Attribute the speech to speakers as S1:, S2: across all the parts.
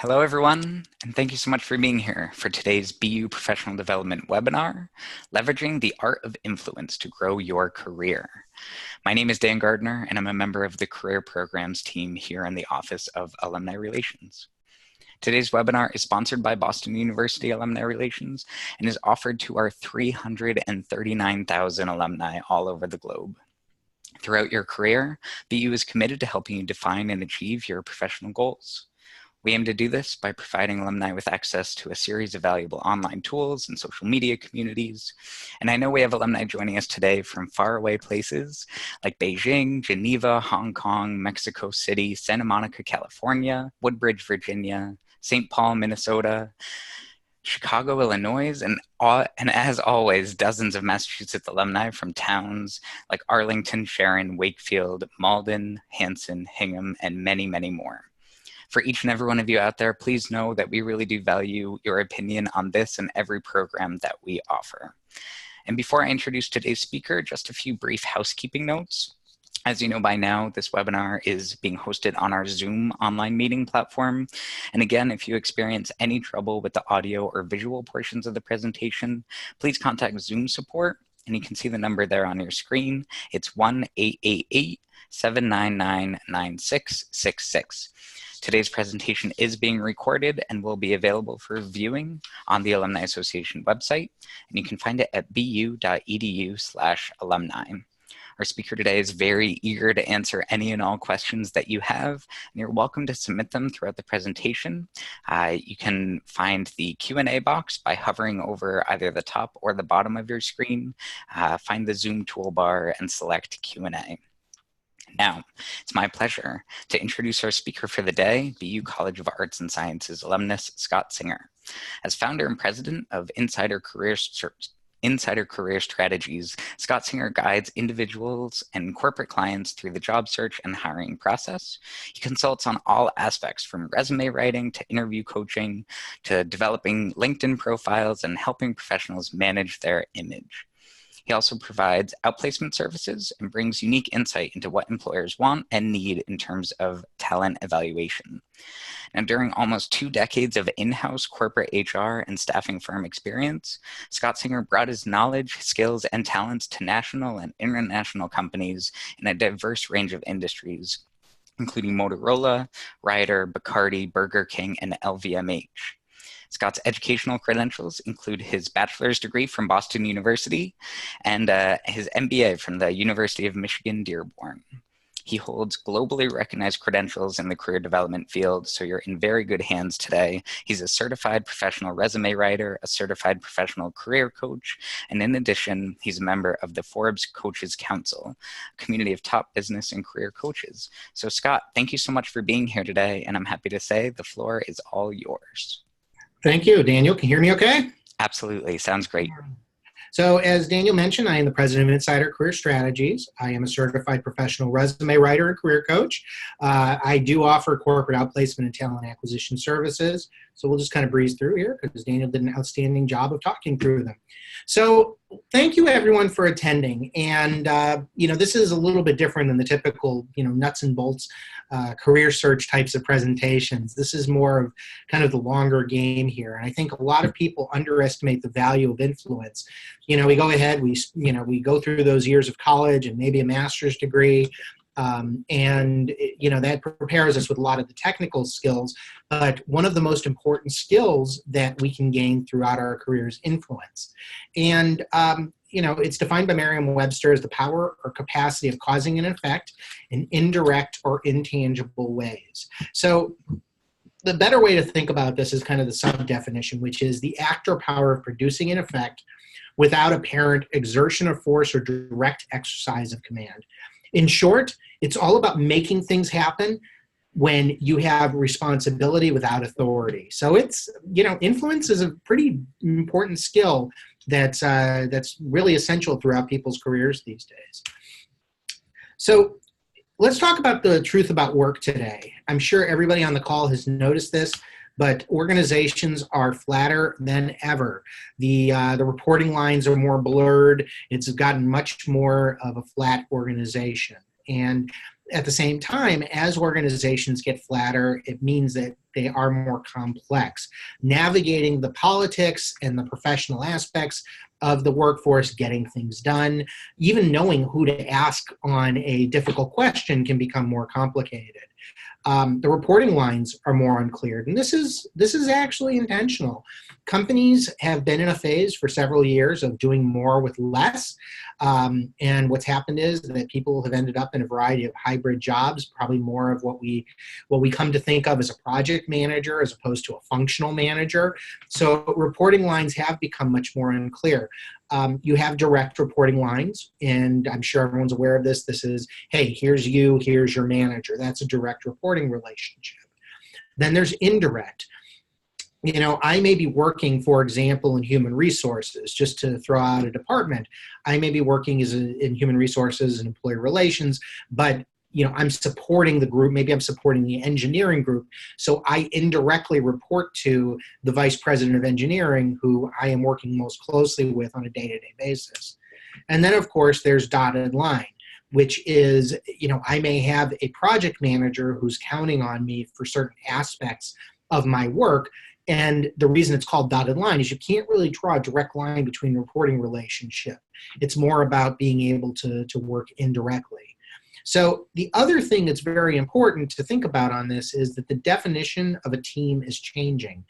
S1: Hello, everyone, and thank you so much for being here for today's BU Professional Development webinar, Leveraging the Art of Influence to Grow Your Career. My name is Dan Gardner, and I'm a member of the Career Programs team here in the Office of Alumni Relations. Today's webinar is sponsored by Boston University Alumni Relations and is offered to our 339,000 alumni all over the globe. Throughout your career, BU is committed to helping you define and achieve your professional goals. We aim to do this by providing alumni with access to a series of valuable online tools and social media communities. And I know we have alumni joining us today from faraway places like Beijing, Geneva, Hong Kong, Mexico City, Santa Monica, California, Woodbridge, Virginia, St. Paul, Minnesota, Chicago, Illinois, and as always, dozens of Massachusetts alumni from towns like Arlington, Sharon, Wakefield, Malden, Hanson, Hingham, and many, many more. For each and every one of you out there, please know that we really do value your opinion on this and every program that we offer. And before I introduce today's speaker, just a few brief housekeeping notes. As you know by now, this webinar is being hosted on our Zoom online meeting platform. And again, if you experience any trouble with the audio or visual portions of the presentation, please contact Zoom support. And you can see the number there on your screen. It's 1-888-799-9666. Today's presentation is being recorded and will be available for viewing on the Alumni Association website, and you can find it at bu.edu/alumni. Our speaker today is very eager to answer any and all questions that you have, and you're welcome to submit them throughout the presentation. You can find the Q&A box by hovering over either the top or the bottom of your screen. Find the Zoom toolbar and select Q&A. Now, it's my pleasure to introduce our speaker for the day, BU College of Arts and Sciences alumnus Scott Singer. As founder and president of Insider Career Strategies, Scott Singer guides individuals and corporate clients through the job search and hiring process. He consults on all aspects from resume writing to interview coaching to developing LinkedIn profiles and helping professionals manage their image. He also provides outplacement services and brings unique insight into what employers want and need in terms of talent evaluation. Now, during almost 2 decades of in-house corporate HR and staffing firm experience, Scott Singer brought his knowledge, skills, and talents to national and international companies in a diverse range of industries, including Motorola, Ryder, Bacardi, Burger King, and LVMH. Scott's educational credentials include his bachelor's degree from Boston University and his MBA from the University of Michigan, Dearborn. He holds globally recognized credentials in the career development field, so you're in very good hands today. He's a certified professional resume writer, a certified professional career coach, and in addition, he's a member of the Forbes Coaches Council, a community of top business and career coaches. So Scott, thank you so much for being here today, and I'm happy to say the floor is all yours.
S2: Thank you, Daniel. Can you hear me okay?
S1: Absolutely. Sounds great.
S2: So as Daniel mentioned, I am the president of Insider Career Strategies. I am a certified professional resume writer and career coach. I do offer corporate outplacement and talent acquisition services. So we'll just kind of breeze through here because Daniel did an outstanding job of talking through them. So thank you everyone for attending. And, this is a little bit different than the typical, nuts and bolts career search types of presentations. This is more of kind of the longer game here. And I think a lot of people underestimate the value of influence. We go ahead, we go through those years of college and maybe a master's degree. That prepares us with a lot of the technical skills, but one of the most important skills that we can gain throughout our career is influence. And, it's defined by Merriam-Webster as the power or capacity of causing an effect in indirect or intangible ways. So the better way to think about this is kind of the sub-definition, which is the act or power of producing an effect without apparent exertion of force or direct exercise of command. In short, it's all about making things happen when you have responsibility without authority. So it's, influence is a pretty important skill that's really essential throughout people's careers these days. So let's talk about the truth about work today. I'm sure everybody on the call has noticed this, but organizations are flatter than ever. The reporting lines are more blurred. It's gotten much more of a flat organization. And at the same time, as organizations get flatter, it means that They are more complex. Navigating the politics and the professional aspects of the workforce, getting things done, even knowing who to ask on a difficult question can become more complicated. The reporting lines are more unclear, and this is actually intentional. Companies have been in a phase for several years of doing more with less, and what's happened is that people have ended up in a variety of hybrid jobs, probably more of what we come to think of as a project manager as opposed to a functional manager. So reporting lines have become much more unclear. You have direct reporting lines, and I'm sure everyone's aware of this. This is, hey, here's you, here's your manager. That's a direct reporting relationship. Then there's indirect. I may be working, for example, in human resources, just to throw out a department. I may be working in human resources and employee relations, but I'm supporting the group. Maybe I'm supporting the engineering group. So I indirectly report to the vice president of engineering, who I am working most closely with on a day-to-day basis. And then, of course, there's dotted line, which is, I may have a project manager who's counting on me for certain aspects of my work. And the reason it's called dotted line is you can't really draw a direct line between reporting relationship. It's more about being able to work indirectly. So the other thing that's very important to think about on this is that the definition of a team is changing.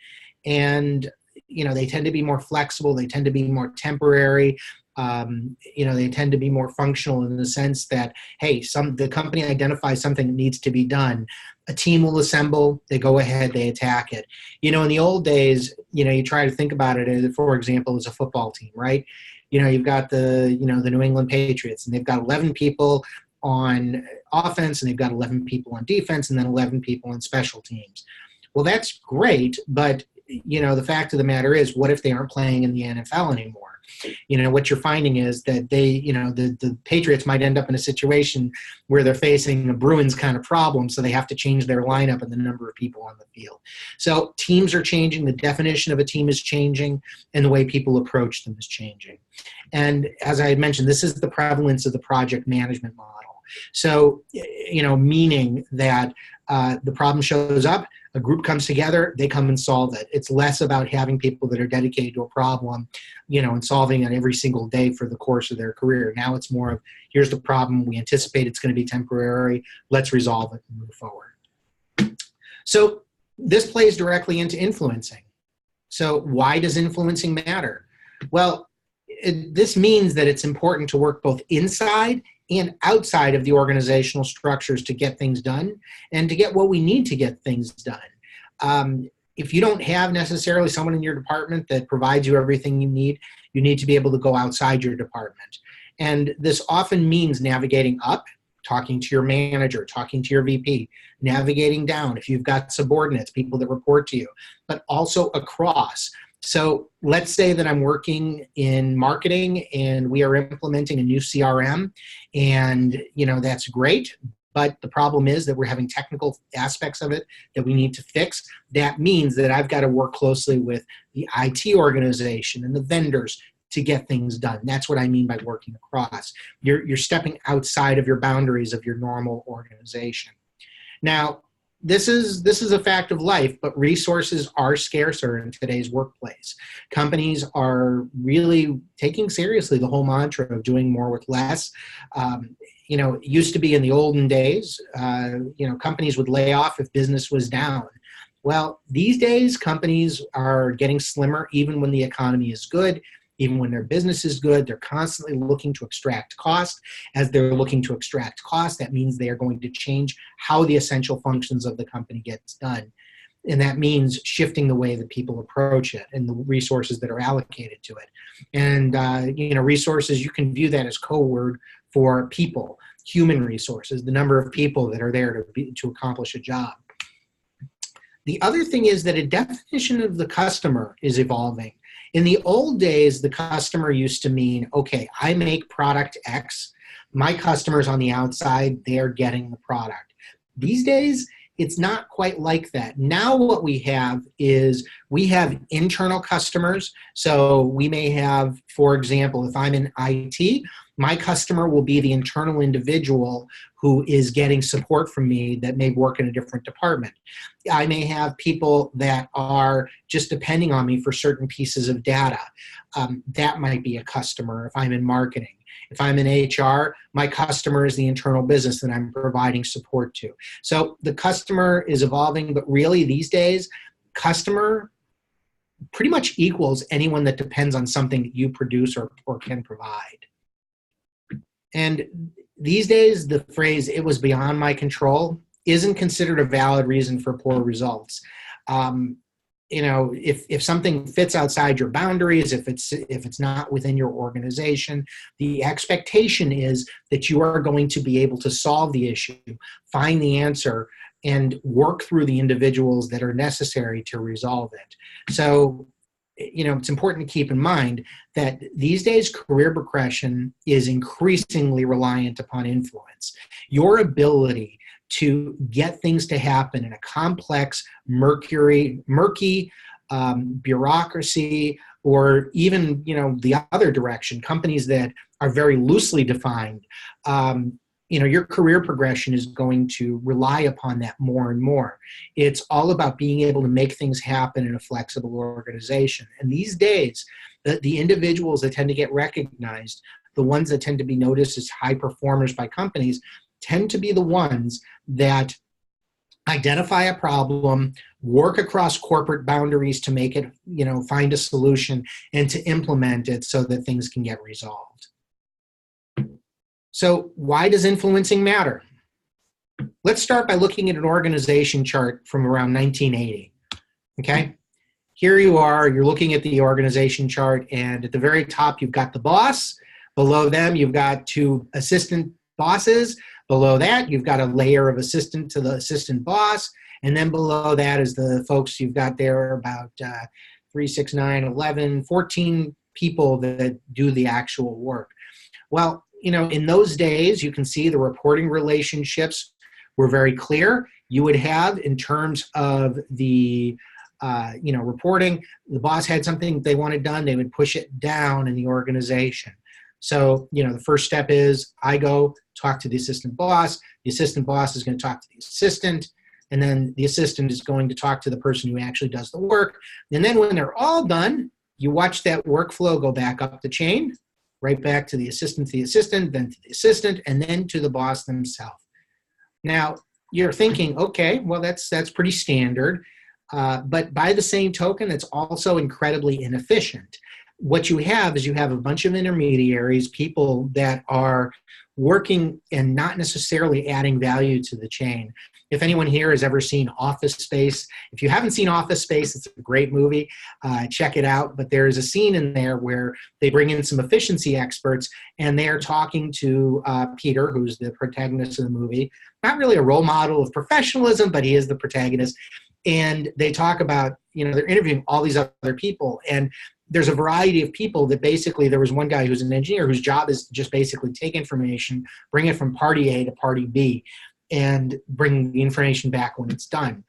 S2: And, they tend to be more flexible. They tend to be more temporary. They tend to be more functional in the sense that, hey, the company identifies something that needs to be done. A team will assemble, they go ahead, they attack it. In the old days, you try to think about it as, for example, as a football team, right? You've got the New England Patriots, and they've got 11 people on offense, and they've got 11 people on defense, and then 11 people on special teams. Well, that's great, but the fact of the matter is, what if they aren't playing in the NFL anymore? What you're finding is that the Patriots might end up in a situation where they're facing a Bruins kind of problem, so they have to change their lineup and the number of people on the field. So teams are changing, the definition of a team is changing, and the way people approach them is changing. And as I had mentioned, this is the prevalence of the project management model. So, meaning that the problem shows up, a group comes together, they come and solve it. It's less about having people that are dedicated to a problem, and solving it every single day for the course of their career. Now it's more of, here's the problem, we anticipate it's going to be temporary, let's resolve it and move forward. So this plays directly into influencing. So why does influencing matter? Well, this means that it's important to work both inside and outside of the organizational structures to get things done and to get what we need to get things done. If you don't have necessarily someone in your department that provides you everything you need to be able to go outside your department. And this often means navigating up, talking to your manager, talking to your VP, navigating down if you've got subordinates, people that report to you, but also across. So let's say that I'm working in marketing and we are implementing a new CRM, and that's great. But the problem is that we're having technical aspects of it that we need to fix. That means that I've got to work closely with the IT organization and the vendors to get things done. That's what I mean by working across. You're stepping outside of your boundaries of your normal organization. Now, this is a fact of life, but resources are scarcer in today's workplace. Companies are really taking seriously the whole mantra of doing more with less. It used to be in the olden days, companies would lay off if business was down. Well, these days, companies are getting slimmer even when the economy is good. Even when their business is good, they're constantly looking to extract cost. As they're looking to extract cost, that means they are going to change how the essential functions of the company gets done. And that means shifting the way that people approach it and the resources that are allocated to it. And, resources, you can view that as code word for people, human resources, the number of people that are there to accomplish a job. The other thing is that a definition of the customer is evolving. In the old days, the customer used to mean, okay, I make product X. My customers on the outside, they're getting the product. These days, it's not quite like that. Now what we have is we have internal customers. So we may have, for example, if I'm in IT, my customer will be the internal individual who is getting support from me that may work in a different department. I may have people that are just depending on me for certain pieces of data. That might be a customer if I'm in marketing. If I'm in HR, my customer is the internal business that I'm providing support to. So the customer is evolving, but really these days, customer pretty much equals anyone that depends on something that you produce or can provide. And these days, the phrase, "it was beyond my control," isn't considered a valid reason for poor results. If something fits outside your boundaries, if it's not within your organization, the expectation is that you are going to be able to solve the issue, find the answer, and work through the individuals that are necessary to resolve it. So, it's important to keep in mind that these days career progression is increasingly reliant upon influence. Your ability to get things to happen in a complex, murky bureaucracy, or even the other direction, companies that are very loosely defined. Your career progression is going to rely upon that more and more. It's all about being able to make things happen in a flexible organization. And these days, the individuals that tend to get recognized, the ones that tend to be noticed as high performers by companies, tend to be the ones that identify a problem, work across corporate boundaries to make it, find a solution, and to implement it so that things can get resolved. So why does influencing matter? Let's start by looking at an organization chart from around 1980, okay? Here you are, you're looking at the organization chart, and at the very top, you've got the boss. Below them, you've got two assistant bosses. Below that, you've got a layer of assistant to the assistant boss. And then below that is the folks you've got there, about 3, 6, 9, 11, 14 people that do the actual work. Well, in those days, you can see the reporting relationships were very clear. You would have, in terms of the reporting, the boss had something they wanted done, they would push it down in the organization. So, the first step is I go talk to the assistant boss is going to talk to the assistant, and then the assistant is going to talk to the person who actually does the work. And then when they're all done, you watch that workflow go back up the chain, right back to the assistant, then to the assistant, and then to the boss themselves. Now, you're thinking, okay, well, that's pretty standard. But by the same token, it's also incredibly inefficient. What you have is you have a bunch of intermediaries, people that are working and not necessarily adding value to the chain. If anyone here has ever seen Office Space, if you haven't seen Office Space, it's a great movie. Check it out. But there's a scene in there where they bring in some efficiency experts, and they're talking to Peter, who's the protagonist of the movie. Not really a role model of professionalism, but he is the protagonist. And they talk about, they're interviewing all these other people. And there's a variety of people that basically, there was one guy who's an engineer whose job is just basically take information, bring it from party A to party B, and bring the information back when it's done.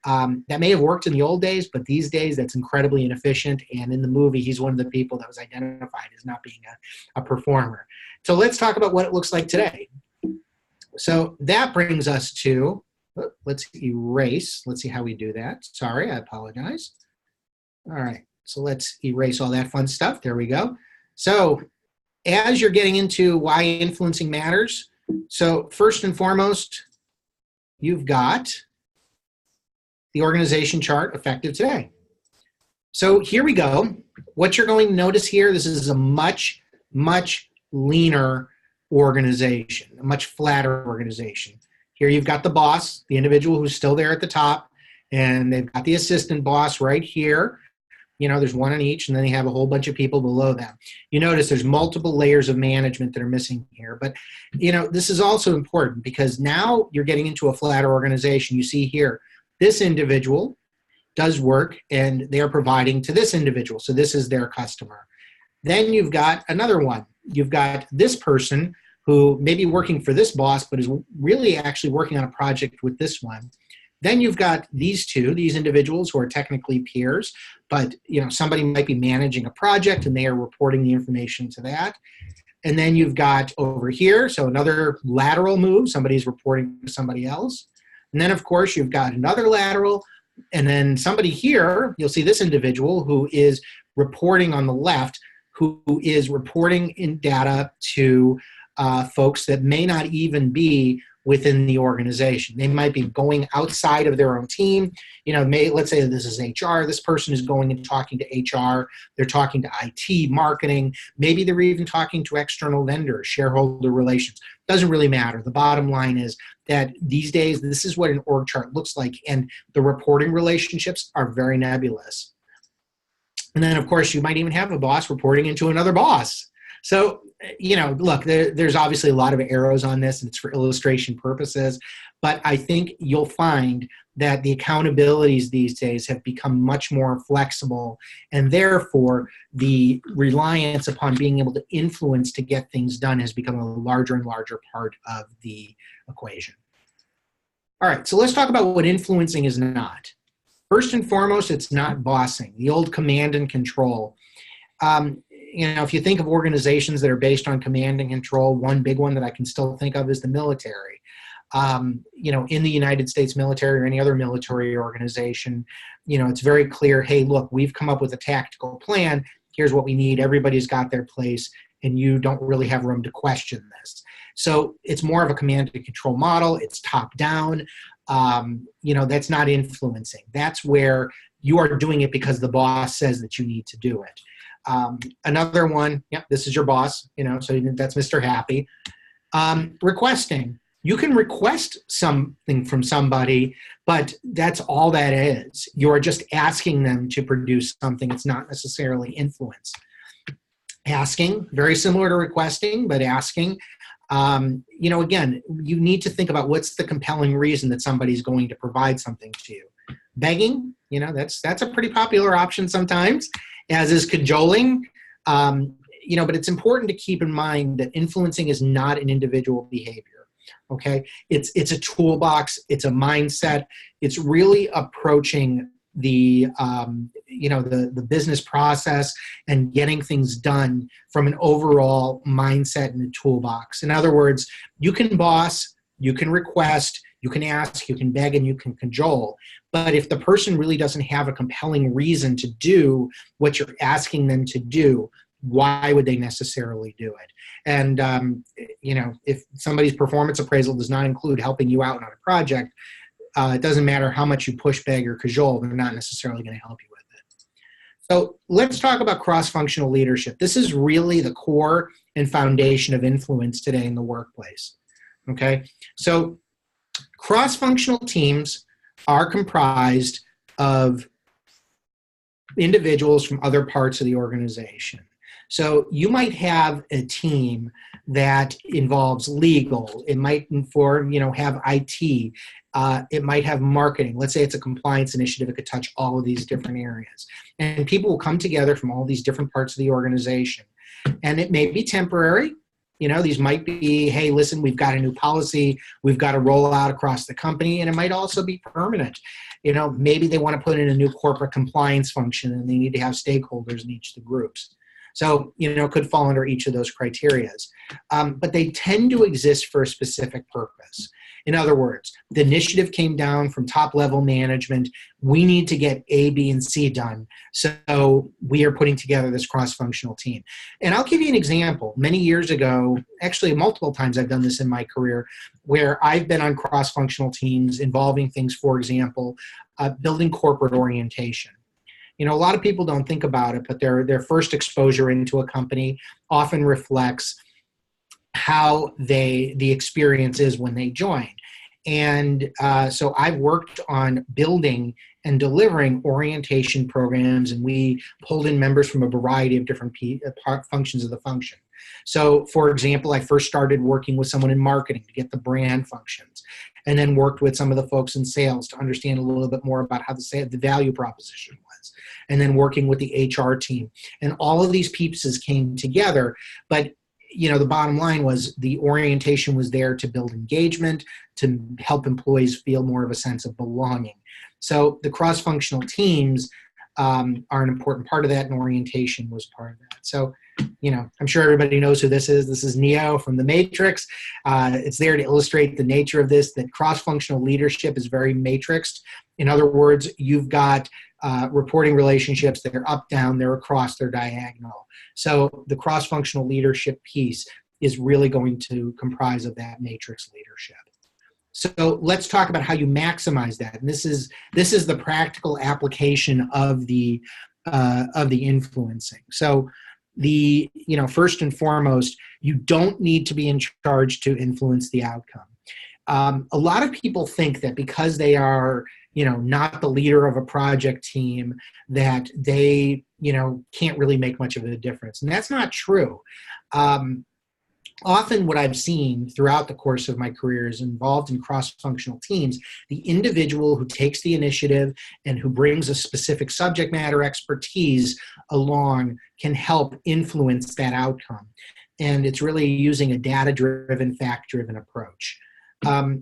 S2: That may have worked in the old days, but these days that's incredibly inefficient. And in the movie, he's one of the people that was identified as not being a performer. So let's talk about what it looks like today. So that brings us to, let's erase. Let's see how we do that. Sorry, I apologize. All right, so let's erase all that fun stuff. There we go. So as you're getting into why influencing matters, so first and foremost, you've got the organization chart effective today. So here we go. What you're going to notice here, this is a much, much leaner organization, a much flatter organization. Here you've got the boss, the individual who's still there at the top, and they've got the assistant boss right here. There's one on each, and then they have a whole bunch of people below them. You notice there's multiple layers of management that are missing here. But, this is also important because now you're getting into a flatter organization. You see here, this individual does work, and they're providing to this individual. So this is their customer. Then you've got another one. You've got this person who may be working for this boss, but is really actually working on a project with this one. Then you've got these individuals who are technically peers, but somebody might be managing a project and they are reporting the information to that. And then you've got over here, so another lateral move, somebody's reporting to somebody else. And then, of course, you've got another lateral, and then somebody here, you'll see this individual who is reporting on the left, who is reporting in data to folks that may not even be within the organization. They might be going outside of their own team. Let's say this is HR. This person is going and talking to HR. They're talking to IT, marketing. Maybe they're even talking to external vendors, shareholder relations. Doesn't really matter. The bottom line is that these days, this is what an org chart looks like, and the reporting relationships are very nebulous. And then, of course, you might even have a boss reporting into another boss. So, look, there's obviously a lot of arrows on this, and it's for illustration purposes, but I think you'll find that the accountabilities these days have become much more flexible, and therefore the reliance upon being able to influence to get things done has become a larger and larger part of the equation. All right, so let's talk about what influencing is not. First and foremost, it's not bossing, the old command and control. If you think of organizations that are based on command and control, one big one that I can still think of is the military. In the United States military or any other military organization, it's very clear, hey, look, we've come up with a tactical plan. Here's what we need. Everybody's got their place, and you don't really have room to question this. So it's more of a command and control model. It's top down. That's not influencing. That's where you are doing it because the boss says that you need to do it. Another one, this is your boss, so that's Mr. Happy. Requesting. You can request something from somebody, but that's all that is. You're just asking them to produce something. It's not necessarily influence. Asking, very similar to requesting, but asking. Again, you need to think about what's the compelling reason that somebody's going to provide something to you. Begging, that's a pretty popular option sometimes, as is cajoling. But it's important to keep in mind that influencing is not an individual behavior. Okay, it's a toolbox. It's a mindset. It's really approaching the business process and getting things done from an overall mindset and a toolbox. In other words, you can boss, you can request, you can ask, you can beg, and you can cajole. But if the person really doesn't have a compelling reason to do what you're asking them to do, why would they necessarily do it? And, if somebody's performance appraisal does not include helping you out on a project, it doesn't matter how much you push, beg, or cajole, they're not necessarily going to help you with it. So let's talk about cross-functional leadership. This is really the core and foundation of influence today in the workplace. Okay, so cross-functional teams are comprised of individuals from other parts of the organization. So you might have a team that involves legal. It might have IT. It might have marketing. Let's say it's a compliance initiative. It could touch all of these different areas. And people will come together from all these different parts of the organization. And it may be temporary. These might be, hey, listen, we've got a new policy. We've got to roll out across the company. And it might also be permanent. Maybe they want to put in a new corporate compliance function and they need to have stakeholders in each of the groups. So, could fall under each of those criterias. But they tend to exist for a specific purpose. In other words, the initiative came down from top-level management. We need to get A, B, and C done. So we are putting together this cross-functional team. And I'll give you an example. Many years ago, actually multiple times I've done this in my career, where I've been on cross-functional teams involving things, for example, building corporate orientation. A lot of people don't think about it, but their first exposure into a company often reflects how the experience is when they join. And so I've worked on building and delivering orientation programs, and we pulled in members from a variety of different functions of the function. So, for example, I first started working with someone in marketing to get the brand functions, and then worked with some of the folks in sales to understand a little bit more about how the value proposition was, and then working with the HR team. And all of these pieces came together, but the bottom line was the orientation was there to build engagement, to help employees feel more of a sense of belonging. So the cross-functional teams are an important part of that, and orientation was part of that. So, I'm sure everybody knows who this is. This is Neo from The Matrix. It's there to illustrate the nature of this, that cross-functional leadership is very matrixed. In other words, you've got reporting relationships that are up, down, they're across, they're diagonal. So the cross-functional leadership piece is really going to comprise of that matrix leadership. So let's talk about how you maximize that. And this is the practical application of the influencing. So first and foremost, you don't need to be in charge to influence the outcome. A lot of people think that because they are, not the leader of a project team, that they, can't really make much of a difference. And that's not true. Often what I've seen throughout the course of my career is involved in cross-functional teams, the individual who takes the initiative and who brings a specific subject matter expertise along can help influence that outcome. And it's really using a data-driven, fact-driven approach.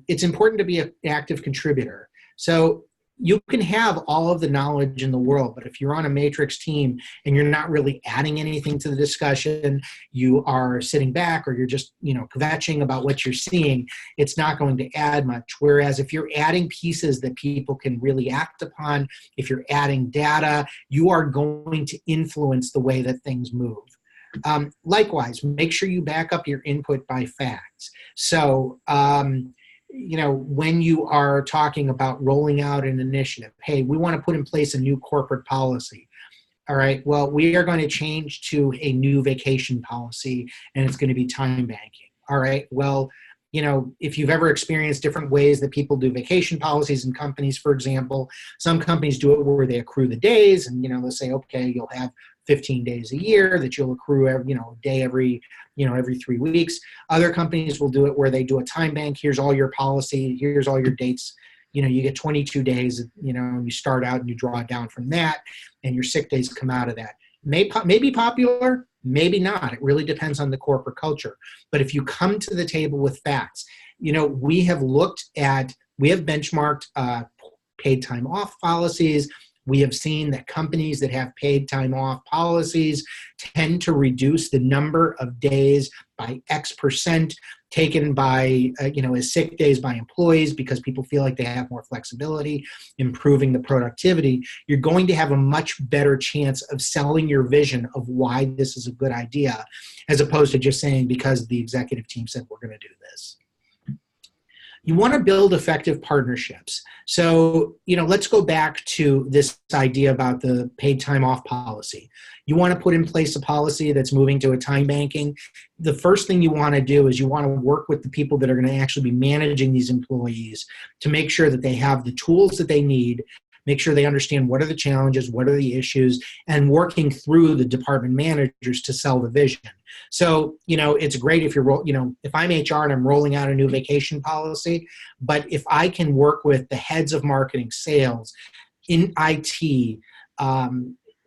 S2: It's important to be an active contributor. So you can have all of the knowledge in the world, but if you're on a matrix team and you're not really adding anything to the discussion, you are sitting back, or you're just, kvetching about what you're seeing, it's not going to add much. Whereas if you're adding pieces that people can really act upon, if you're adding data, you are going to influence the way that things move. Likewise, make sure you back up your input by facts. So, when you are talking about rolling out an initiative, hey, we want to put in place a new corporate policy. All right, well, we are going to change to a new vacation policy, and it's going to be time banking. All right, well, if you've ever experienced different ways that people do vacation policies in companies, for example, some companies do it where they accrue the days, and, they'll say, okay, you'll have 15 days a year that you'll accrue every, day every 3 weeks. Other companies will do it where they do a time bank. Here's all your policy. Here's all your dates. You get 22 days, and you start out and you draw down from that, and your sick days come out of that. May be popular, maybe not. It really depends on the corporate culture. But if you come to the table with facts, we have benchmarked paid time off policies. We have seen that companies that have paid time off policies tend to reduce the number of days by X% taken by, as sick days by employees, because people feel like they have more flexibility, improving the productivity. You're going to have a much better chance of selling your vision of why this is a good idea, as opposed to just saying because the executive team said we're going to do this. You want to build effective partnerships. So, let's go back to this idea about the paid time off policy. You want to put in place a policy that's moving to a time banking. The first thing you want to do is you want to work with the people that are going to actually be managing these employees to make sure that they have the tools that they need, make sure they understand what are the challenges, what are the issues, and working through the department managers to sell the vision. So, it's great if you're, if I'm HR and I'm rolling out a new vacation policy, but if I can work with the heads of marketing, sales, in IT,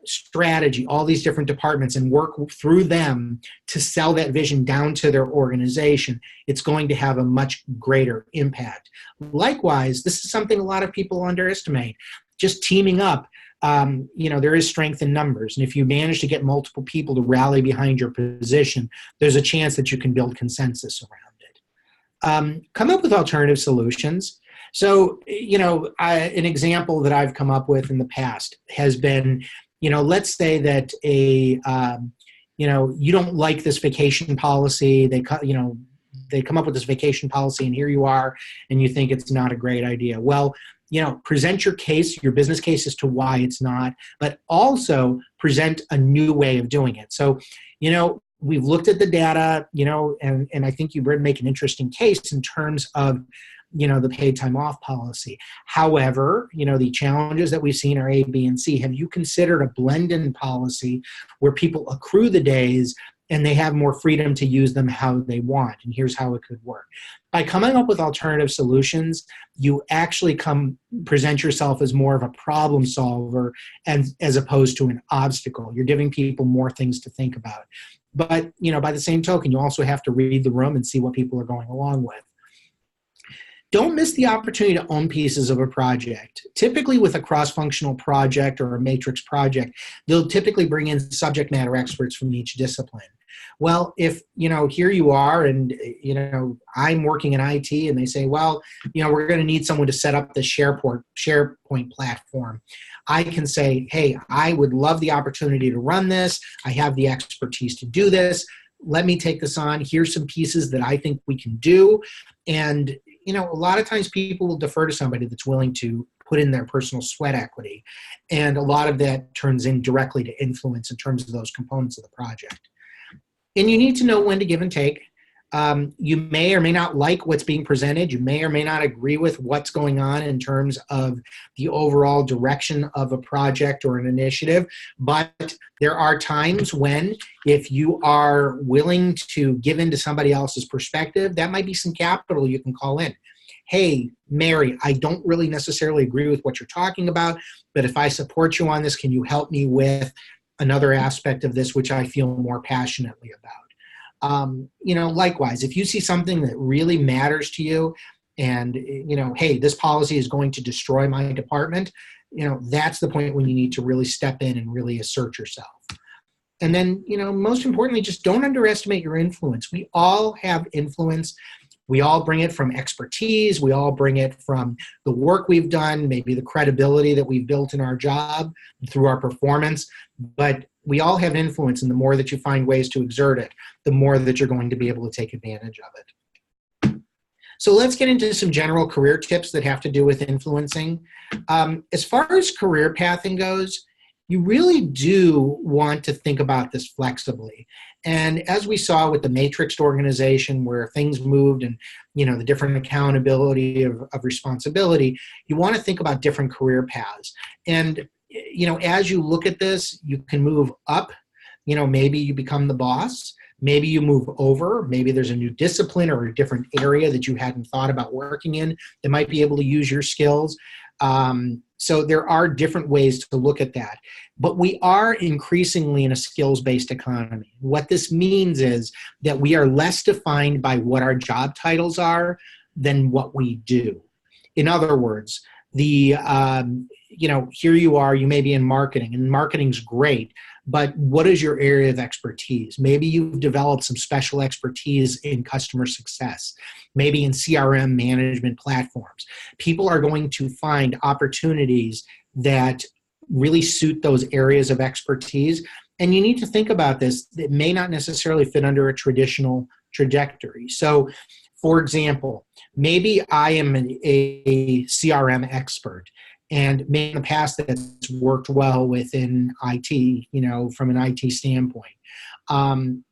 S2: strategy, all these different departments, and work through them to sell that vision down to their organization, it's going to have a much greater impact. Likewise, this is something a lot of people underestimate. Just teaming up, there is strength in numbers. And if you manage to get multiple people to rally behind your position, there's a chance that you can build consensus around it. Come up with alternative solutions. So, an example that I've come up with in the past has been, let's say that you don't like this vacation policy. They come up with this vacation policy, and here you are, and you think it's not a great idea. Well, present your case, your business case as to why it's not, but also present a new way of doing it. So, we've looked at the data, and I think you make an interesting case in terms of, the paid time off policy. However, the challenges that we've seen are A, B, and C. Have you considered a blend-in policy where people accrue the days and they have more freedom to use them how they want? And here's how it could work. By coming up with alternative solutions, you actually present yourself as more of a problem solver, and as opposed to an obstacle. You're giving people more things to think about. But, by the same token, you also have to read the room and see what people are going along with. Don't miss the opportunity to own pieces of a project. Typically with a cross-functional project or a matrix project, they'll typically bring in subject matter experts from each discipline. Well, if, here you are and, I'm working in IT and they say, well, we're going to need someone to set up the SharePoint platform. I can say, hey, I would love the opportunity to run this. I have the expertise to do this. Let me take this on. Here's some pieces that I think we can do. And, a lot of times people will defer to somebody that's willing to put in their personal sweat equity. And a lot of that turns in directly to influence in terms of those components of the project. And you need to know when to give and take. You may or may not like what's being presented. You may or may not agree with what's going on in terms of the overall direction of a project or an initiative. But there are times when, if you are willing to give in to somebody else's perspective, that might be some capital you can call in. Hey, Mary, I don't really necessarily agree with what you're talking about, but if I support you on this, can you help me with another aspect of this which I feel more passionately about? Likewise, if you see something that really matters to you and, hey, this policy is going to destroy my department, that's the point when you need to really step in and really assert yourself. And then, most importantly, just don't underestimate your influence. We all have influence. We all bring it from expertise. We all bring it from the work we've done, maybe the credibility that we've built in our job through our performance. But we all have influence, and the more that you find ways to exert it, the more that you're going to be able to take advantage of it. So let's get into some general career tips that have to do with influencing. As far as career pathing goes, you really do want to think about this flexibly. And as we saw with the matrixed organization where things moved and, the different accountability of responsibility, you want to think about different career paths. And, as you look at this, you can move up, maybe you become the boss. Maybe you move over. Maybe there's a new discipline or a different area that you hadn't thought about working in that might be able to use your skills. So there are different ways to look at that. But we are increasingly in a skills-based economy. What this means is that we are less defined by what our job titles are than what we do. In other words, here you are, you may be in marketing, and marketing's great, but what is your area of expertise? Maybe you've developed some special expertise in customer success, maybe in CRM management platforms. People are going to find opportunities that really suit those areas of expertise. And you need to think about this. It may not necessarily fit under a traditional trajectory. So, for example, maybe I am a CRM expert. And maybe in the past that's worked well within IT, from an IT standpoint.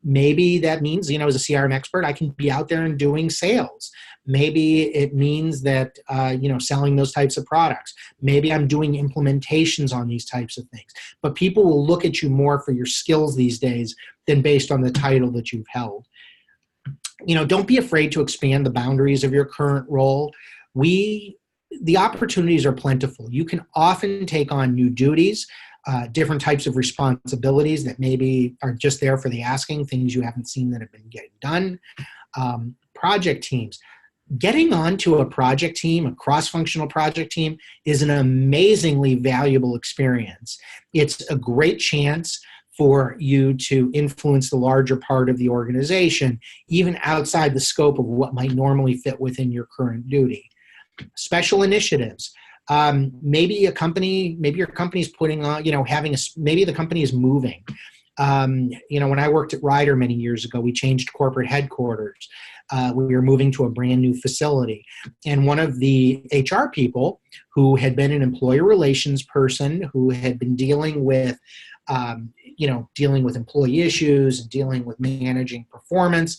S2: Maybe that means, as a CRM expert, I can be out there and doing sales. Maybe it means that, selling those types of products. Maybe I'm doing implementations on these types of things. But people will look at you more for your skills these days than based on the title that you've held. Don't be afraid to expand the boundaries of your current role. The opportunities are plentiful. You can often take on new duties, different types of responsibilities that maybe are just there for the asking, things you haven't seen that have been getting done. Project teams. Getting onto a project team, a cross-functional project team, is an amazingly valuable experience. It's a great chance for you to influence the larger part of the organization, even outside the scope of what might normally fit within your current duty. Special initiatives. Maybe your company's putting on, maybe the company is moving. When I worked at Ryder many years ago, we changed corporate headquarters. We were moving to a brand new facility. And one of the HR people who had been an employee relations person, who had been dealing with employee issues and dealing with managing performance,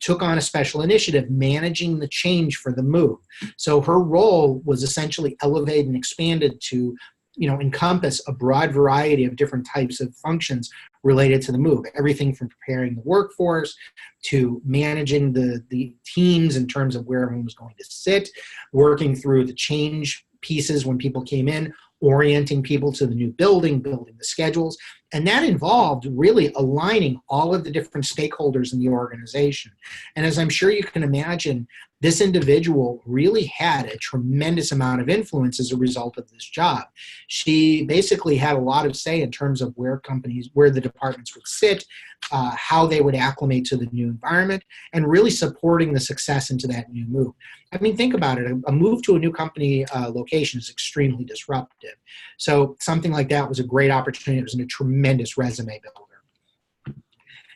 S2: took on a special initiative managing the change for the move. So her role was essentially elevated and expanded to, encompass a broad variety of different types of functions related to the move. Everything from preparing the workforce to managing the teams in terms of where everyone was going to sit, working through the change pieces when people came in, orienting people to the new building, building the schedules. And that involved really aligning all of the different stakeholders in the organization. And as I'm sure you can imagine, this individual really had a tremendous amount of influence as a result of this job. She basically had a lot of say in terms of where the departments would sit, how they would acclimate to the new environment, and really supporting the success into that new move. I mean, think about it. A move to a new company location is extremely disruptive. So something like that was a great opportunity. It was a tremendous resume builder.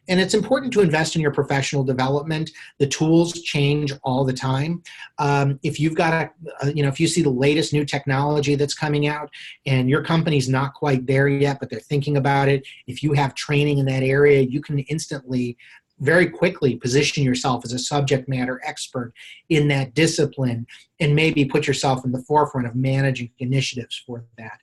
S2: And it's important to invest in your professional development. The tools change all the time. If you've got if you see the latest new technology that's coming out and your company's not quite there yet, but they're thinking about it, if you have training in that area, you can instantly, very quickly position yourself as a subject matter expert in that discipline and maybe put yourself in the forefront of managing initiatives for that.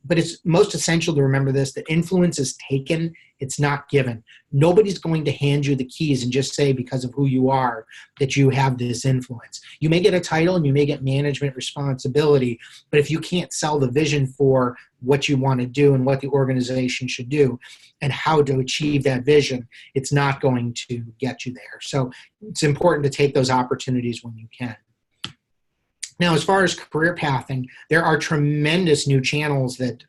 S2: But it's most essential to remember this, that influence is taken, it's not given. Nobody's going to hand you the keys and just say because of who you are that you have this influence. You may get a title and you may get management responsibility, but if you can't sell the vision for what you want to do and what the organization should do and how to achieve that vision, it's not going to get you there. So it's important to take those opportunities when you can. Now, as far as career pathing, there are tremendous new channels that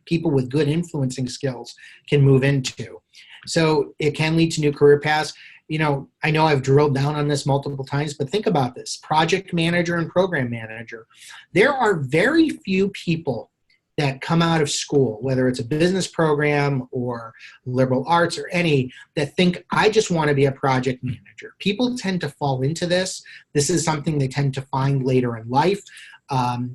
S2: people with good influencing skills can move into. So it can lead to new career paths. I know I've drilled down on this multiple times, but think about this. Project manager and program manager. There are very few people that come out of school, whether it's a business program or liberal arts or any, that think, I just want to be a project manager. People tend to fall into this. This is something they tend to find later in life,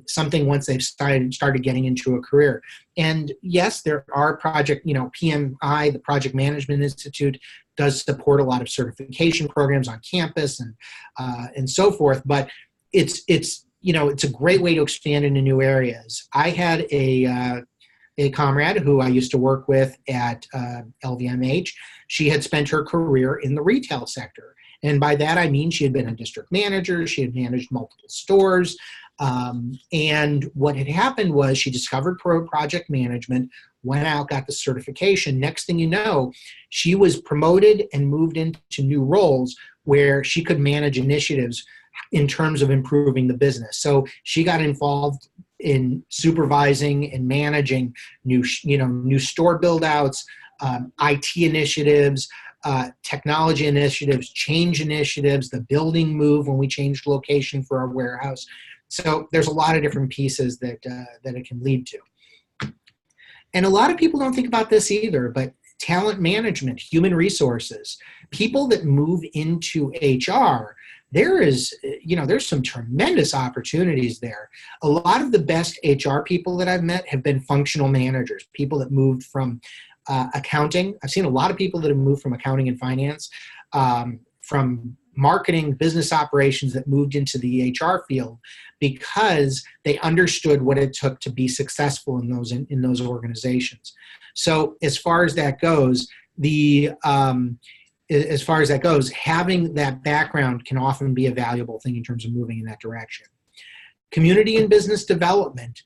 S2: something once they've started getting into a career. And yes, there are PMI, the Project Management Institute, does support a lot of certification programs on campus and so forth, but it's a great way to expand into new areas. I had a comrade who I used to work with at LVMH. She had spent her career in the retail sector. And by that, I mean she had been a district manager. She had managed multiple stores. And what had happened was she discovered project management, went out, got the certification. Next thing you know, she was promoted and moved into new roles where she could manage initiatives in terms of improving the business. So she got involved in supervising and managing new store build outs, IT initiatives, technology initiatives, change initiatives, the building move when we changed location for our warehouse. So there's a lot of different pieces that it can lead to. And a lot of people don't think about this either, but talent management, human resources, people that move into HR, there's some tremendous opportunities there. A lot of the best HR people that I've met have been functional managers, people that moved from accounting. I've seen a lot of people that have moved from accounting and finance, from marketing, business operations, that moved into the HR field because they understood what it took to be successful in those organizations. So as far as that goes, having that background can often be a valuable thing in terms of moving in that direction. Community and business development.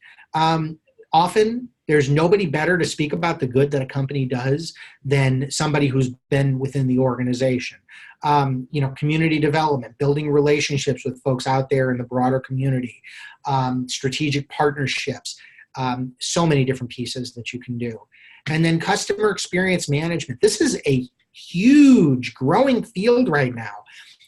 S2: Often there's nobody better to speak about the good that a company does than somebody who's been within the organization. Community development, building relationships with folks out there in the broader community, strategic partnerships, so many different pieces that you can do. And then customer experience management. This is a huge growing field right now.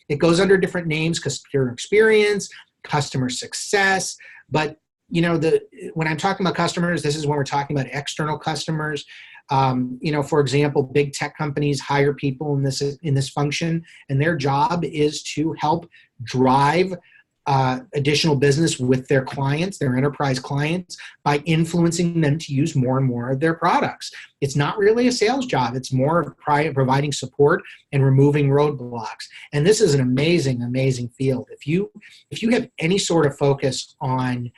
S2: It goes under different names: customer experience, customer success. But when I'm talking about customers, this is when we're talking about external customers. For example, big tech companies hire people in this function, and their job is to help drive additional business with their clients, their enterprise clients, by influencing them to use more and more of their products. It's not really a sales job. It's more of providing support and removing roadblocks. And this is an amazing, amazing field. If you have any sort of focus on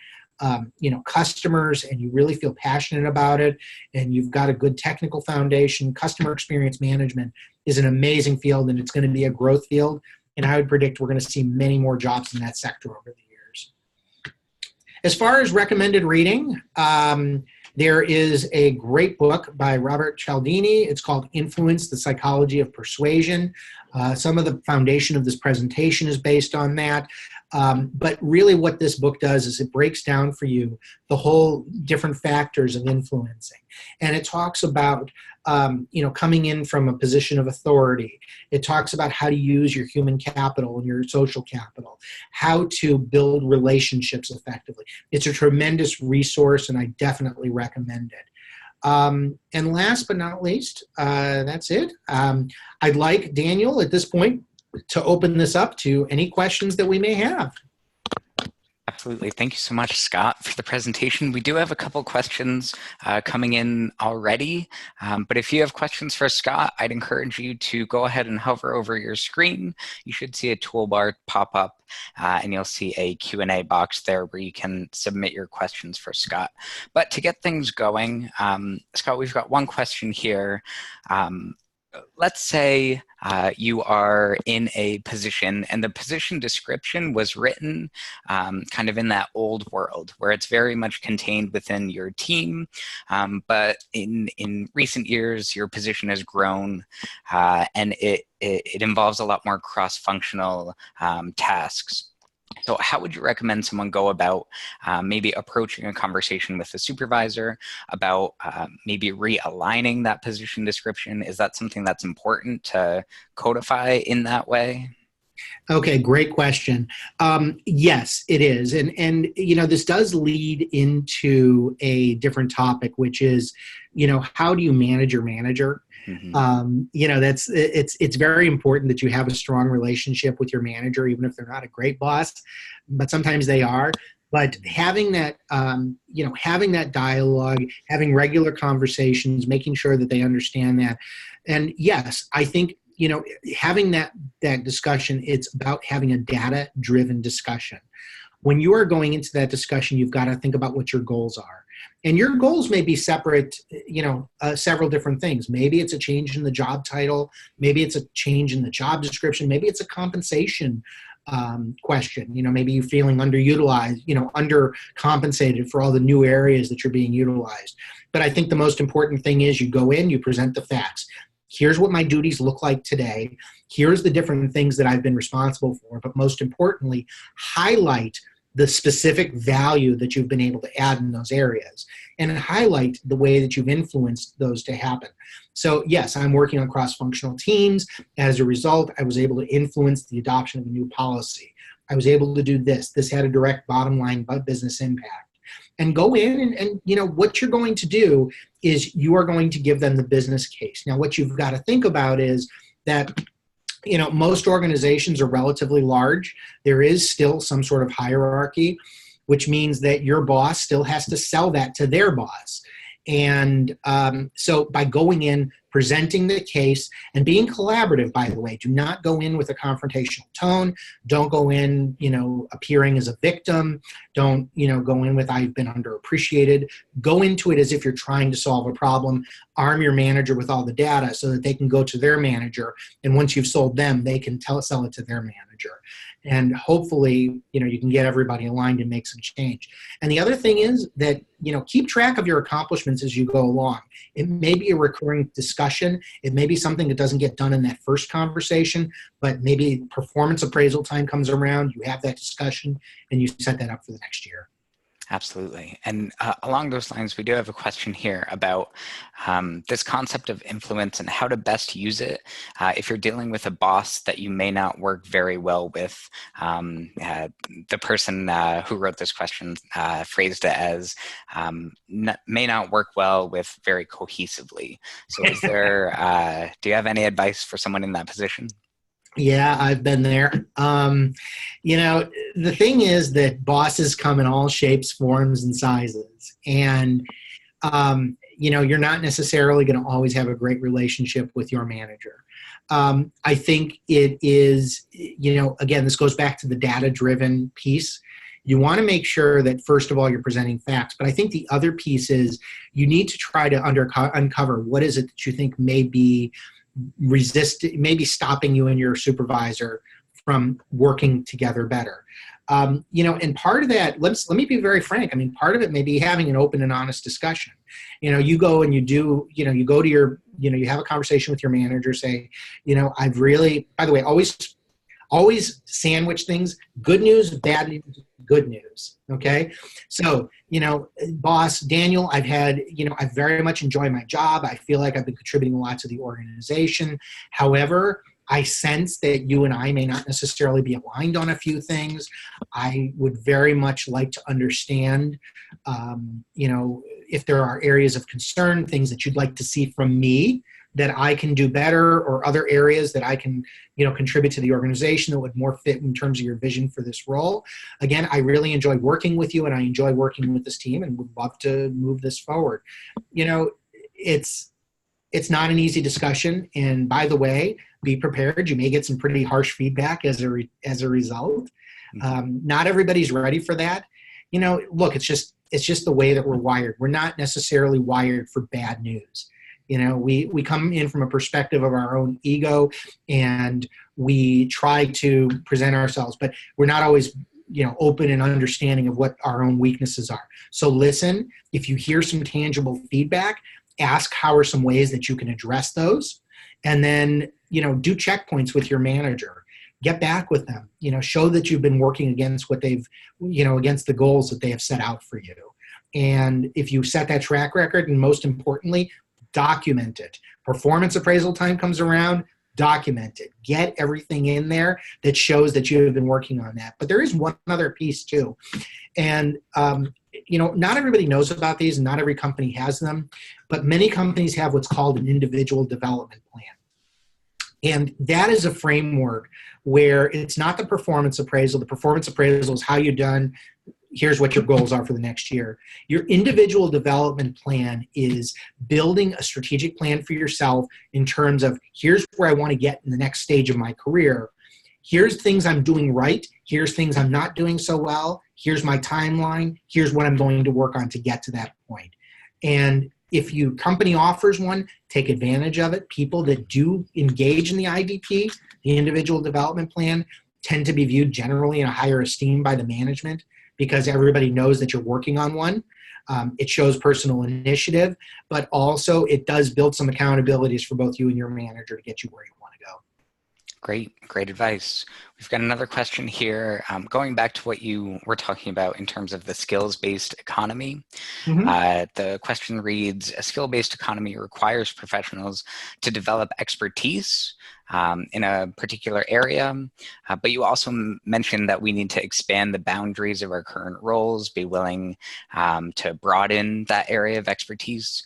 S2: customers, and you really feel passionate about it, and you've got a good technical foundation, customer experience management is an amazing field, and it's going to be a growth field. And I would predict we're going to see many more jobs in that sector over the years. As far as recommended reading, there is a great book by Robert Cialdini. It's called Influence, the Psychology of Persuasion. Some of the foundation of this presentation is based on that. But really what this book does is it breaks down for you the whole different factors of influencing. And it talks about, coming in from a position of authority. It talks about how to use your human capital and your social capital, how to build relationships effectively. It's a tremendous resource, and I definitely recommend it. And last but not least, that's it. I'd like Daniel at this point to open this up to any questions that we may have.
S1: Absolutely. Thank you so much, Scott, for the presentation. We do have a couple questions coming in already, but if you have questions for Scott, I'd encourage you to go ahead and hover over your screen. You should see a toolbar pop up, and you'll see a Q&A box there where you can submit your questions for Scott. But to get things going, Scott, we've got one question here. Let's say you are in a position and the position description was written kind of in that old world where it's very much contained within your team, but in recent years your position has grown and it involves a lot more cross-functional tasks. So how would you recommend someone go about maybe approaching a conversation with the supervisor about maybe realigning that position description? Is that something that's important to codify in that way?
S2: Okay, great question. Yes, it is. And this does lead into a different topic, which is, how do you manage your manager? Mm-hmm. It's very important that you have a strong relationship with your manager, even if they're not a great boss, but sometimes they are. But having that, having that dialogue, having regular conversations, making sure that they understand that. And yes, I think, having that discussion, it's about having a data-driven discussion. When you are going into that discussion, you've got to think about what your goals are. And your goals may be separate, several different things. Maybe it's a change in the job title. Maybe it's a change in the job description. Maybe it's a compensation question. Maybe you're feeling underutilized, undercompensated for all the new areas that you're being utilized. But I think the most important thing is you go in, you present the facts. Here's what my duties look like today. Here's the different things that I've been responsible for. But most importantly, highlight the specific value that you've been able to add in those areas and highlight the way that you've influenced those to happen. So yes, I'm working on cross-functional teams. As a result, I was able to influence the adoption of a new policy. I was able to do this. This had a direct bottom line business impact. And go in and what you're going to do is you are going to give them the business case. Now, what you've got to think about is that most organizations are relatively large. There is still some sort of hierarchy, which means that your boss still has to sell that to their boss. And so by going in, presenting the case, and being collaborative, by the way, do not go in with a confrontational tone. Don't go in, appearing as a victim. Don't, go in with I've been underappreciated. Go into it as if you're trying to solve a problem. Arm your manager with all the data so that they can go to their manager. And once you've sold them, they can sell it to their manager. And hopefully, you can get everybody aligned and make some change. And the other thing is that, keep track of your accomplishments as you go along. It may be a recurring discussion. It may be something that doesn't get done in that first conversation, but maybe performance appraisal time comes around, you have that discussion, and you set that up for the next year.
S1: Absolutely. And along those lines, we do have a question here about this concept of influence and how to best use it if you're dealing with a boss that you may not work very well with. The person who wrote this question phrased it as may not work well with very cohesively. So is there, do you have any advice for someone in that position?
S2: Yeah, I've been there. The thing is that bosses come in all shapes, forms, and sizes. And, you're not necessarily going to always have a great relationship with your manager. I think it is, again, this goes back to the data-driven piece. You want to make sure that, first of all, you're presenting facts. But I think the other piece is you need to try to uncover what is it that you think may be maybe stopping you and your supervisor from working together better. And part of that, let me be very frank. I mean, part of it may be having an open and honest discussion. You go and you go to your, you have a conversation with your manager, say, I've really, by the way, always sandwich things: good news, bad news, good news. Okay. So, boss Daniel, I very much enjoy my job. I feel like I've been contributing a lot to the organization. However, I sense that you and I may not necessarily be aligned on a few things. I would very much like to understand, if there are areas of concern, things that you'd like to see from me that I can do better, or other areas that I can, contribute to the organization that would more fit in terms of your vision for this role. Again, I really enjoy working with you, and I enjoy working with this team, and would love to move this forward. It's not an easy discussion. And by the way, be prepared. You may get some pretty harsh feedback as a result. Not everybody's ready for that. Look, it's just the way that we're wired. We're not necessarily wired for bad news. We come in from a perspective of our own ego, and we try to present ourselves, but we're not always, open and understanding of what our own weaknesses are. So listen, if you hear some tangible feedback, ask how are some ways that you can address those, and then, do checkpoints with your manager. Get back with them, show that you've been working against what they've, against the goals that they have set out for you. And if you set that track record, and most importantly, document it. Performance appraisal time comes around, document it. Get everything in there that shows that you have been working on that. But there is one other piece too. And, not everybody knows about these, and not every company has them, but many companies have what's called an individual development plan. And that is a framework where it's not the performance appraisal. The performance appraisal is how you've done. Here's what your goals are for the next year. Your individual development plan is building a strategic plan for yourself in terms of, here's where I want to get in the next stage of my career. Here's things I'm doing right. Here's things I'm not doing so well. Here's my timeline. Here's what I'm going to work on to get to that point. And if your company offers one, take advantage of it. People that do engage in the IDP, the individual development plan, tend to be viewed generally in a higher esteem by the management, because everybody knows that you're working on one. It shows personal initiative, but also it does build some accountabilities for both you and your manager to get you where you want to go.
S1: Great advice. We've got another question here. Going back to what you were talking about in terms of the skills-based economy. The question reads, a skill-based economy requires professionals to develop expertise in a particular area, but you also mentioned that we need to expand the boundaries of our current roles, be willing to broaden that area of expertise.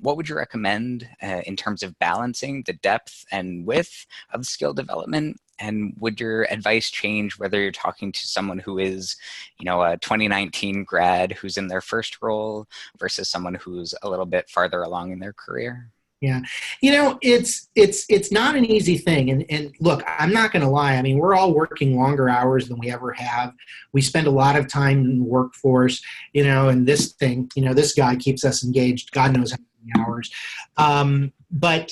S1: What would you recommend in terms of balancing the depth and width of skill development? And would your advice change whether you're talking to someone who is, a 2019 grad who's in their first role versus someone who's a little bit farther along in their career?
S2: Yeah. It's not an easy thing. And look, I'm not going to lie. I mean, we're all working longer hours than we ever have. We spend a lot of time in the workforce, and this thing, this guy keeps us engaged, God knows how many hours. But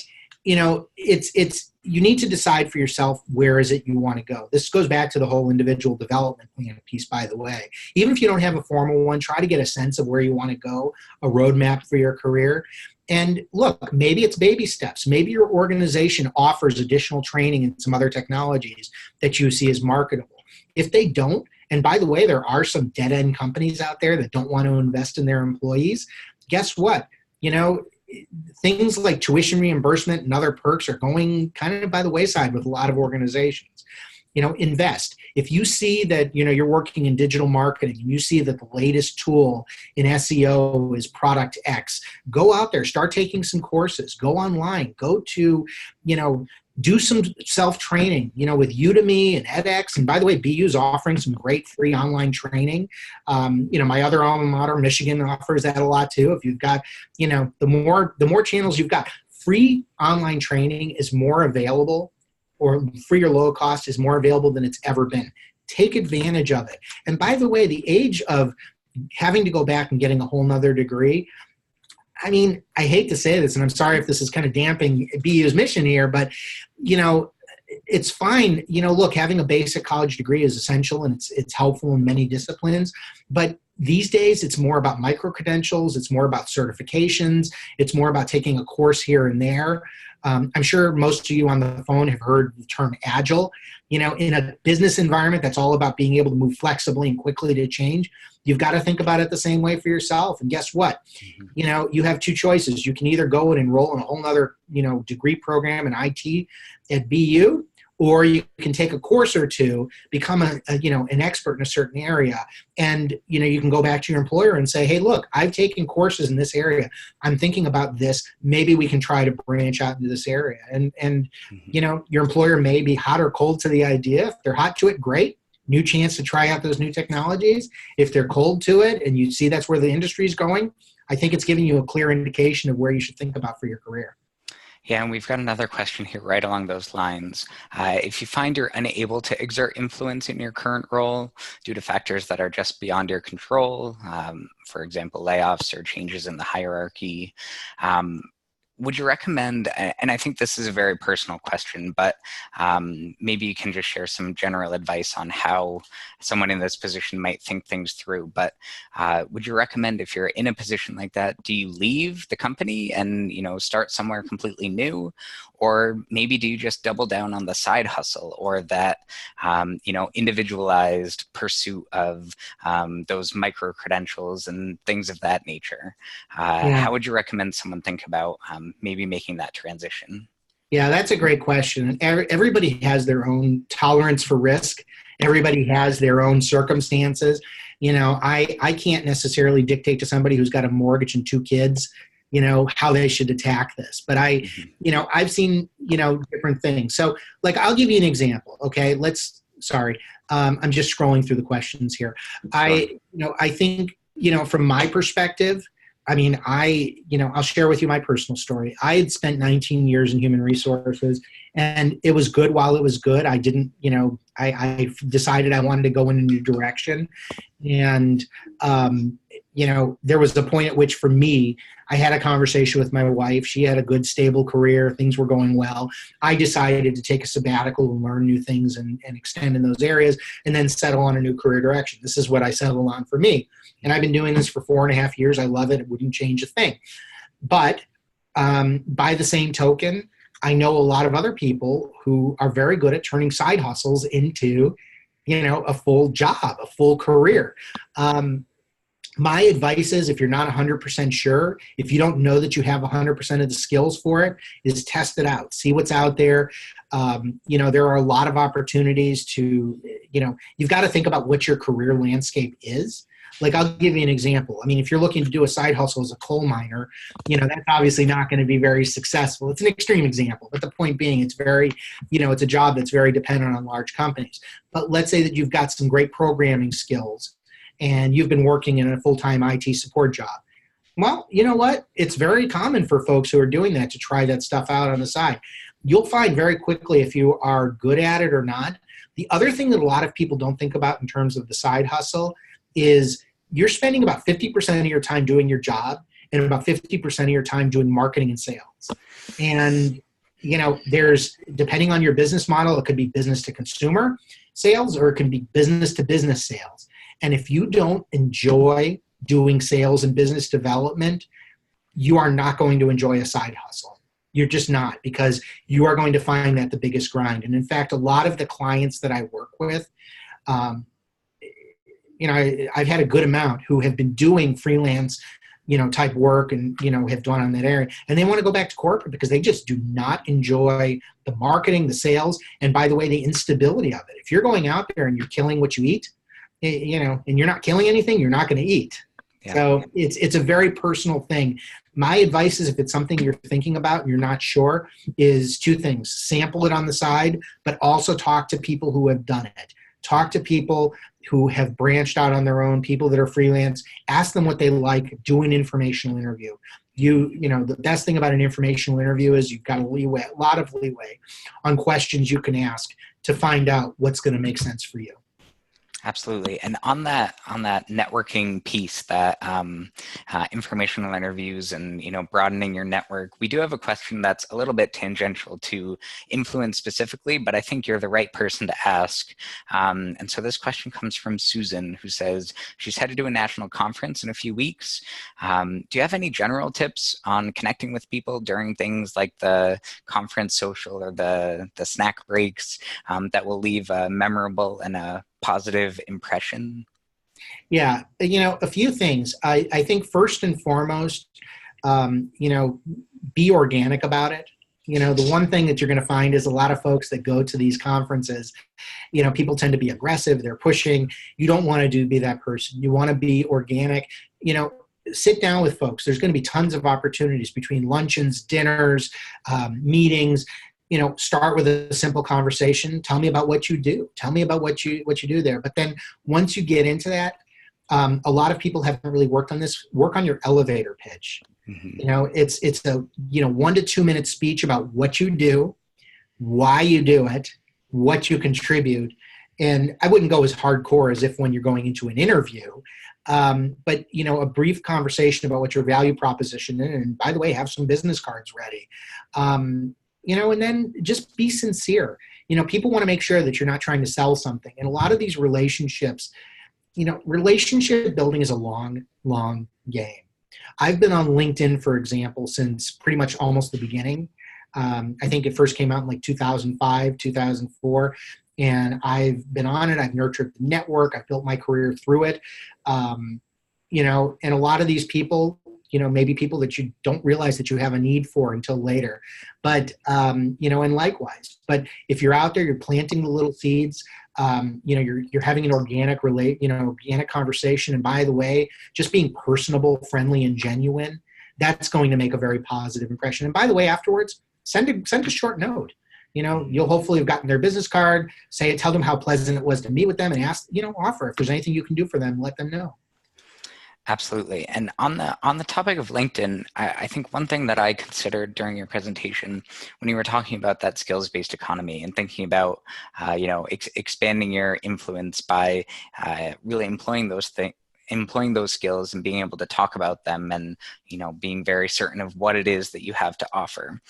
S2: you need to decide for yourself, where is it you want to go? This goes back to the whole individual development plan piece, by the way. Even if you don't have a formal one, try to get a sense of where you want to go, a roadmap for your career. And look, maybe it's baby steps. Maybe your organization offers additional training and some other technologies that you see as marketable. If they don't, and by the way, there are some dead-end companies out there that don't want to invest in their employees, guess what? Things like tuition reimbursement and other perks are going kind of by the wayside with a lot of organizations. Invest. If you see that, you're working in digital marketing and you see that the latest tool in SEO is product X, go out there, start taking some courses, go online, go to, do some self-training, with Udemy and edX. And by the way, BU is offering some great free online training. My other alma mater, Michigan, offers that a lot too. If you've got, the more channels you've got, free online training is more available, or free or low cost is more available than it's ever been. Take advantage of it. And by the way, the age of having to go back and getting a whole nother degree, I mean, I hate to say this, and I'm sorry if this is kind of damping BU's mission here, but, it's fine. Look, having a basic college degree is essential and it's helpful in many disciplines. But these days, it's more about micro credentials. It's more about certifications. It's more about taking a course here and there. I'm sure most of you on the phone have heard the term agile. In a business environment that's all about being able to move flexibly and quickly to change, you've got to think about it the same way for yourself. And guess what? You have two choices. You can either go and enroll in a whole nother, degree program in IT at BU, or you can take a course or two, become an expert in a certain area, and you can go back to your employer and say, hey, look, I've taken courses in this area. I'm thinking about this. Maybe we can try to branch out into this area. And your employer may be hot or cold to the idea. If they're hot to it, great. New chance to try out those new technologies. If they're cold to it and you see that's where the industry is going, I think it's giving you a clear indication of where you should think about for your career.
S1: Yeah, and we've got another question here right along those lines. If you find you're unable to exert influence in your current role due to factors that are just beyond your control, for example, layoffs or changes in the hierarchy, would you recommend, and I think this is a very personal question, but maybe you can just share some general advice on how someone in this position might think things through, but would you recommend, if you're in a position like that, do you leave the company and start somewhere completely new? Or maybe do you just double down on the side hustle or that individualized pursuit of those micro credentials and things of that nature? How would you recommend someone think about maybe making that transition?
S2: Yeah, that's a great question. Everybody has their own tolerance for risk. Everybody has their own circumstances. I can't necessarily dictate to somebody who's got a mortgage and two kids, how they should attack this. But I've seen, different things. So I'll give you an example. Okay. I'm just scrolling through the questions here. Sure. I think, from my perspective, I'll share with you my personal story. I had spent 19 years in human resources and it was good while it was good. I didn't, I decided I wanted to go in a new direction. And, there was a point at which for me, I had a conversation with my wife. She had a good, stable career. Things were going well. I decided to take a sabbatical and learn new things and extend in those areas and then settle on a new career direction. This is what I settled on for me. And I've been doing this for 4.5 years. I love it. It wouldn't change a thing. But by the same token, I know a lot of other people who are very good at turning side hustles into, a full job, a full career. My advice is, if you're not 100% sure, if you don't know that you have 100% of the skills for it, is test it out. See what's out there. There are a lot of opportunities to, you've got to think about what your career landscape is. I'll give you an example. If you're looking to do a side hustle as a coal miner, that's obviously not going to be very successful. It's an extreme example, but the point being, it's very, it's a job that's very dependent on large companies. But let's say that you've got some great programming skills and you've been working in a full-time IT support job. Well, you know what? It's very common for folks who are doing that to try that stuff out on the side. You'll find very quickly if you are good at it or not. The other thing that a lot of people don't think about in terms of the side hustle is you're spending about 50% of your time doing your job and about 50% of your time doing marketing and sales. And, there's, depending on your business model, it could be business to consumer sales or it can be business to business sales. And if you don't enjoy doing sales and business development, you are not going to enjoy a side hustle. You're just not, because you are going to find that the biggest grind. And in fact, a lot of the clients that I work with, I've had a good amount who have been doing freelance, type work and, have done on that area. And they want to go back to corporate because they just do not enjoy the marketing, the sales, and by the way, the instability of it. If you're going out there and you're killing what you eat, and you're not killing anything, you're not going to eat. Yeah. So it's a very personal thing. My advice is, if it's something you're thinking about and you're not sure, is two things. Sample it on the side, but also talk to people who have done it. Talk to people who have branched out on their own, people that are freelance. Ask them what they like. Do an informational interview. The best thing about an informational interview is you've got a lot of leeway on questions you can ask to find out what's going to make sense for you.
S1: Absolutely. And on that networking piece, that informational interviews and, broadening your network, we do have a question that's a little bit tangential to influence specifically, but I think you're the right person to ask. And so this question comes from Susan, who says she's headed to a national conference in a few weeks. Do you have any general tips on connecting with people during things like the conference social or the snack breaks that will leave a memorable and a positive impression?
S2: Yeah, a few things. I think first and foremost, be organic about it. The one thing that you're going to find is a lot of folks that go to these conferences, people tend to be aggressive, they're pushing. You don't want to be that person. You want to be organic. Sit down with folks. There's going to be tons of opportunities between luncheons, dinners, meetings. Start with a simple conversation. Tell me about what you do. Tell me about what you do there. But then once you get into that, a lot of people haven't really worked on this. Work on your elevator pitch. Mm-hmm. It's a 1 to 2 minute speech about what you do, why you do it, what you contribute. And I wouldn't go as hardcore as if when you're going into an interview, but a brief conversation about what your value proposition is. And by the way, have some business cards ready. And then just be sincere. People want to make sure that you're not trying to sell something. And a lot of these relationships, relationship building is a long, long game. I've been on LinkedIn, for example, since pretty much almost the beginning. I think it first came out in like 2005, 2004. And I've been on it. I've nurtured the network. I've built my career through it. And a lot of these people, maybe people that you don't realize that you have a need for until later. But, and likewise. But if you're out there, you're planting the little seeds, you're having an organic organic conversation. And by the way, just being personable, friendly, and genuine, that's going to make a very positive impression. And by the way, afterwards, send a short note. You'll hopefully have gotten their business card, tell them how pleasant it was to meet with them, and ask, offer if there's anything you can do for them, let them know.
S1: Absolutely. And on the topic of LinkedIn, I think one thing that I considered during your presentation when you were talking about that skills-based economy and thinking about, expanding your influence by really employing those skills and being able to talk about them and, being very certain of what it is that you have to offer.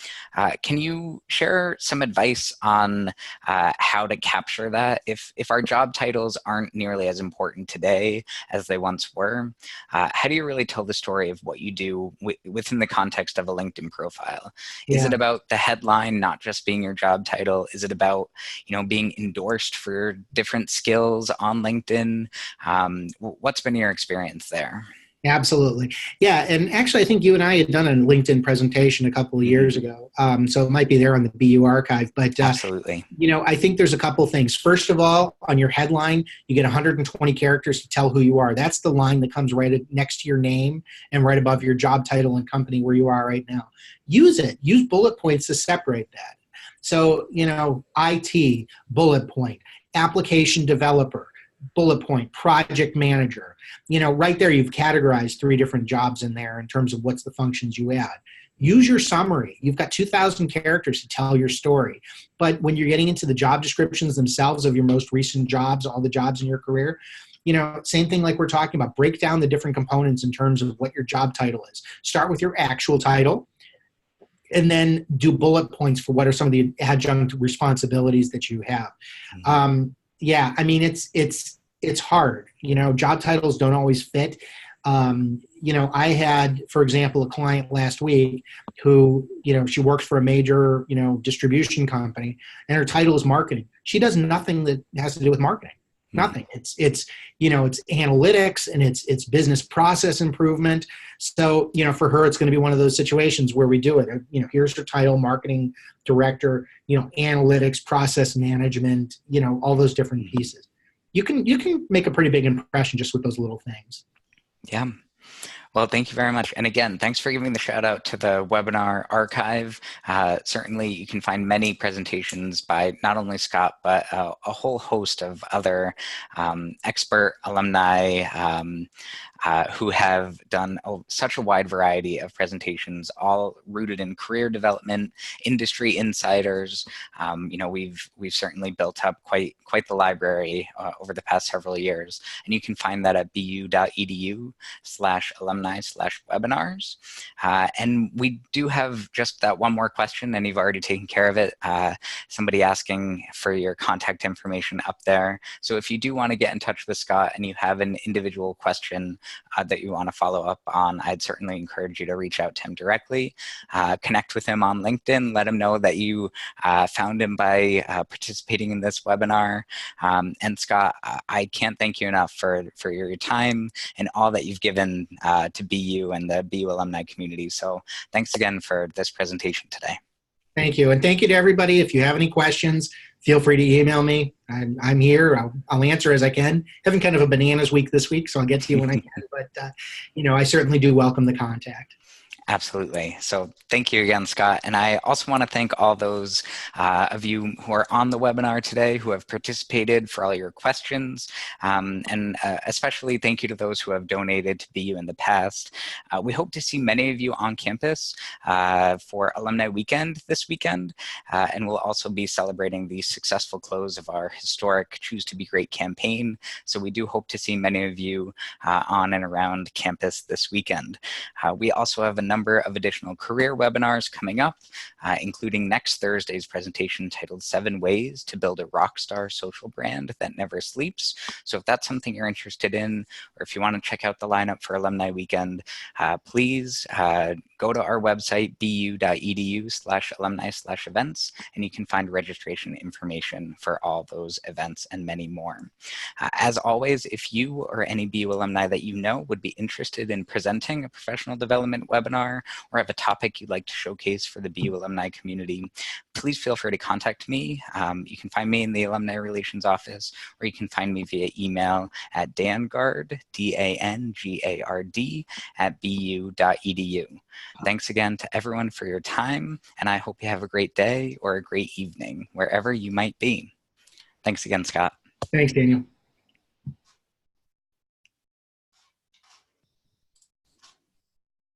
S1: Can you share some advice on how to capture that? If our job titles aren't nearly as important today as they once were, how do you really tell the story of what you do within the context of a LinkedIn profile? Is it about the headline not just being your job title? Is it about, being endorsed for different skills on LinkedIn? What's been your experience there?
S2: Absolutely. Yeah. And actually, I think you and I had done a LinkedIn presentation a couple of years ago. So it might be there on the BU archive. But,
S1: absolutely.
S2: I think there's a couple of things. First of all, on your headline, you get 120 characters to tell who you are. That's the line that comes right next to your name and right above your job title and company where you are right now. Use it. Use bullet points to separate that. So, IT, bullet point, application developer, bullet point, project manager. Right there, you've categorized 3 different jobs in there in terms of what's the functions you add. Use your summary. You've got 2,000 characters to tell your story. But when you're getting into the job descriptions themselves of your most recent jobs, all the jobs in your career, same thing like we're talking about. Break down the different components in terms of what your job title is. Start with your actual title, and then do bullet points for what are some of the adjunct responsibilities that you have. Mm-hmm. It's hard. Job titles don't always fit. I had, for example, a client last week who, she works for a major, distribution company, and her title is marketing. She does nothing that has to do with marketing. Nothing. It's analytics and it's business process improvement. So, for her, it's going to be one of those situations where we do it. Here's her title, marketing director, analytics, process management, all those different pieces. You can make a pretty big impression just with those little things.
S1: Yeah. Well, thank you very much. And again, thanks for giving the shout out to the webinar archive. Certainly, you can find many presentations by not only Scott, but a whole host of other expert alumni who have done such a wide variety of presentations, all rooted in career development, industry insiders. We've certainly built up quite the library over the past several years, and you can find that at bu.edu/alumni/webinars. And we do have just that one more question, and you've already taken care of it. Somebody asking for your contact information up there. So if you do want to get in touch with Scott and you have an individual question that you want to follow up on, I'd certainly encourage you to reach out to him directly. Connect with him on LinkedIn. Let him know that you found him by participating in this webinar. And Scott, I can't thank you enough for your time and all that you've given to BU and the BU alumni community. So thanks again for this presentation today.
S2: Thank you. And thank you to everybody. If you have any questions, feel free to email me. I'm here. I'll answer as I can. Having kind of a bananas week this week, so I'll get to you when I can. But, I certainly do welcome the contact.
S1: Absolutely. So thank you again, Scott. And I also want to thank all those of you who are on the webinar today who have participated for all your questions. And especially thank you to those who have donated to BU in the past. We hope to see many of you on campus for Alumni Weekend this weekend. And we'll also be celebrating the successful close of our historic Choose to Be Great campaign. So we do hope to see many of you on and around campus this weekend. We also have a number of additional career webinars coming up, including next Thursday's presentation titled 7 Ways to Build a Rockstar Social Brand That Never Sleeps. So if that's something you're interested in, or if you want to check out the lineup for Alumni Weekend, please go to our website, bu.edu/alumni/events, and you can find registration information for all those events and many more. As always, if you or any BU alumni that you know would be interested in presenting a professional development webinar or have a topic you'd like to showcase for the BU alumni community, please feel free to contact me. You can find me in the Alumni Relations Office, or you can find me via email at dangard, DANGARD, @bu.edu. Thanks again to everyone for your time, and I hope you have a great day or a great evening, wherever you might be. Thanks again, Scott.
S2: Thanks, Daniel.